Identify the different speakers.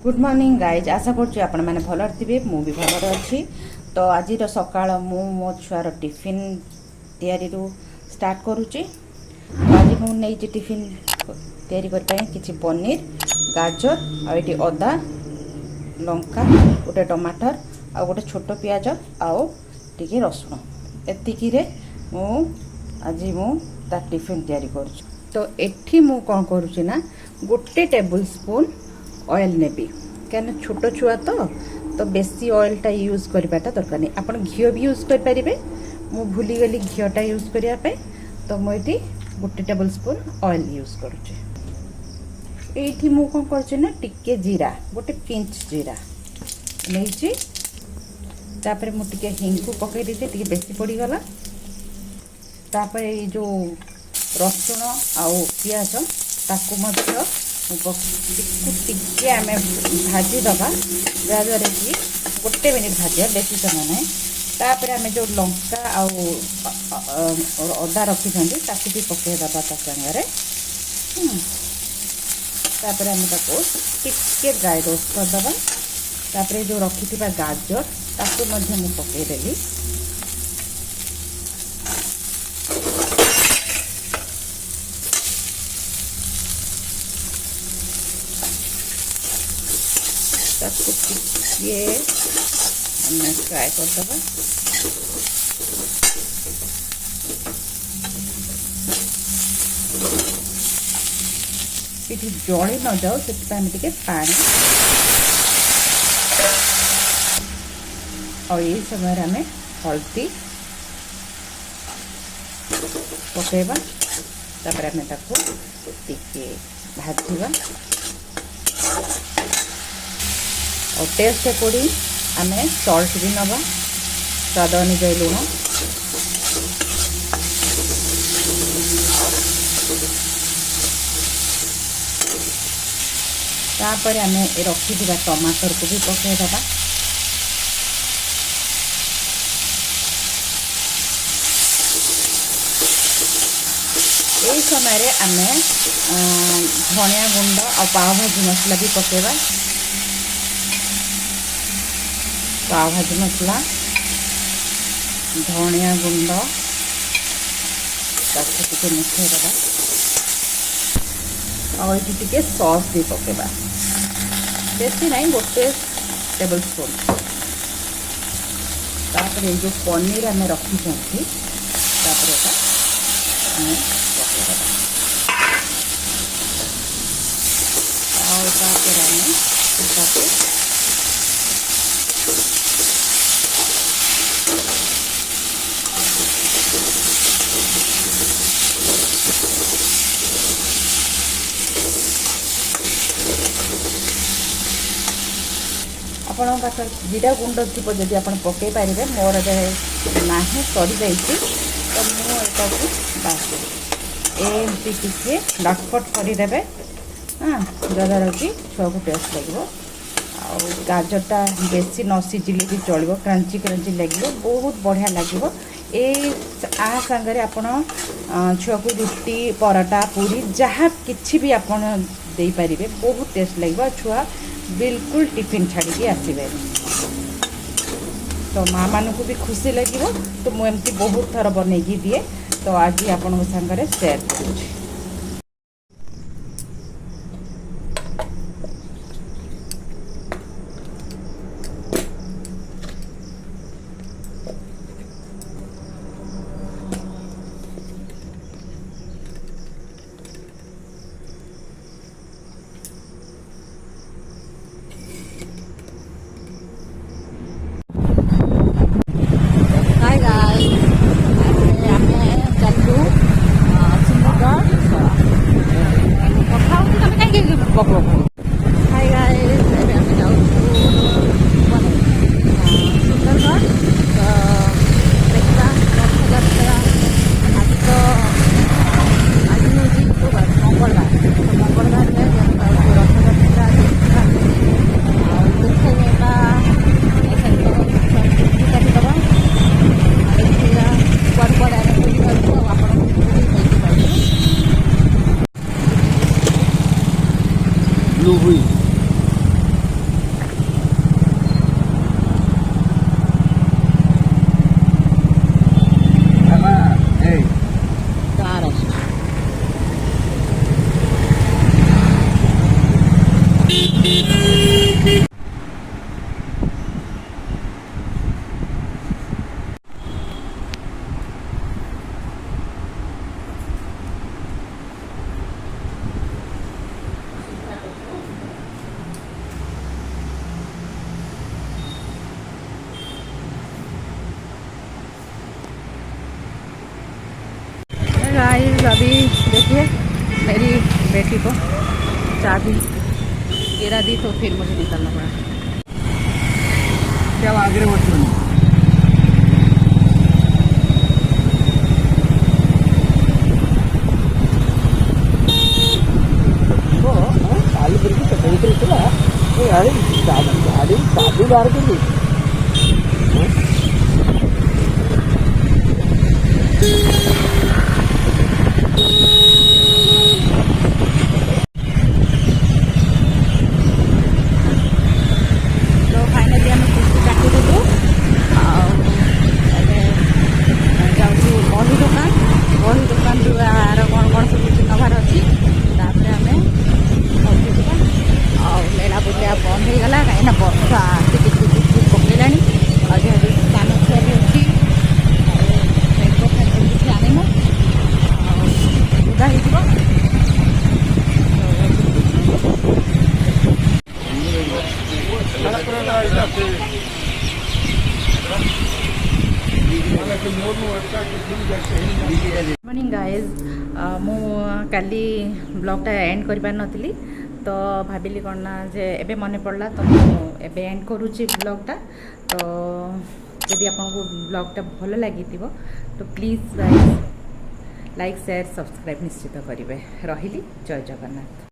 Speaker 1: Good morning guys आशा करुँच आपण मैंने भलर थे मु भी भलर अच्छी। तो आज सकाळ मु मो छुआर टिफिन तैयारी स्टार्ट करुच्ची। तो आज मुझे टिफिन तैयारी करने किसी पनीर गाजर आईटी अदा लंका गोटे टमाटर आ गोटे छोट पियाज आउ टिके रसुण एतिकी मु आज ता टिफिन तैयारी करुच्ची। तो एठी मु कौन करुच्ची ना गोटे टेबल स्पून ऑयल नेबी क्या छोट छुआ तो बेसी ऑयलटा यूज करवाटा दरकार नहीं। आप घी भी यूज करें मु भूली गली घीटा यूज करने तो मुझे गोटे टेबल स्पून ऑयल यूज करुच्चे। ये मु कौन कर टिके जीरा गोटे पिंच जीरा नहीं तापर मुझे हिंग पकई देती टे बेसी पड़गला। तापर ये जो रसुण आउ पियाज ताकू टिके आम भाजीदबा जहाँद्वारा कि गोटे मिनिट भाजा बेसी समय ना। तापर आम जो लंका अदा रखी भी पकईदबा सागर तापर आम टिके ड्राई रोस्ट करदबा। तापर जो रखी गाजर ताकू पकईदेली। ताकू टिके हमें फ्राए करदबा। ये जली न जाओ से पानी और ये समय आम हल्दी पकेबा। तापर आम टिके भाजवा और टेस्ट अकॉर्डिंग आम सॉल्ट भी नवा स्वाद अनुजाई लुण। तापर आम रखी टमाटर को भी पकईदबा। यही समय आम धनिया गुंड और पाव भाजी मसला भी पकेबा। पाव भाजी मसला धनिया गुंड ताकू मिसईदबा और ये टे सॉस भी पकेबा बेसी ना गोटे टेबल स्पून। तापर ये जो पनीर आम रखी तापर पकेदबा और तापर आम आपण पाखे जीरा गुंड थी जदि आप पकई पारे मोर ना सरी जा तो मुझे एमती टे लटपट करदे। हाँ जद्वारा कि छुआ को टेस्ट लगे गाजरटा बेसी न सिझिले भी चलो क्रांची क्रांची लगे बहुत बढ़िया लगे। ये सांगे आप छुआ को रुटी पराठा पूरी जहाँ किसी भी आप दे पारे बहुत टेस्ट लगे। छुआ बिल्कुल टिफिन छाड़ी आसबे तो माँ मान को भी खुशी लगे। तो मुझे बहुत थर बन दिए तो आज आपण सागर शेयर करुँच। हाय गाइस, आमे चलू सुंदरगढ़ गाइस अभी देखिए मेरी बेटी को चाबी गिरा दी तो फिर मुझे निकलना पड़ा।
Speaker 2: क्या आगे बढ़ गाड़ी चाबी बाहर कर
Speaker 1: तो फाइनाली आम कुर्ती काटिदेलु जाऊँ बही दुकान आर कौन कौन सब किनबार अच्छी आम मेला बुलिया बंद हो गला कहीं बर्षा पकड़ा जेहतु स्नान छुआ भी अच्छी କିଛି ଆଣିନୁ ଓଦା ହେଇଯିବ। मॉर्निंग गाइज मु काली ब्लॉगटा एंड कर पार नथली तो भाविली कौन ना जे एबे मन पड़ला तो एबे एंड करुच्ची ब्लॉगटा। तो यदि आपको ब्लॉगटा भल लगी तो please guys like share subscribe निश्चित करेंगे। रही जय जगन्नाथ।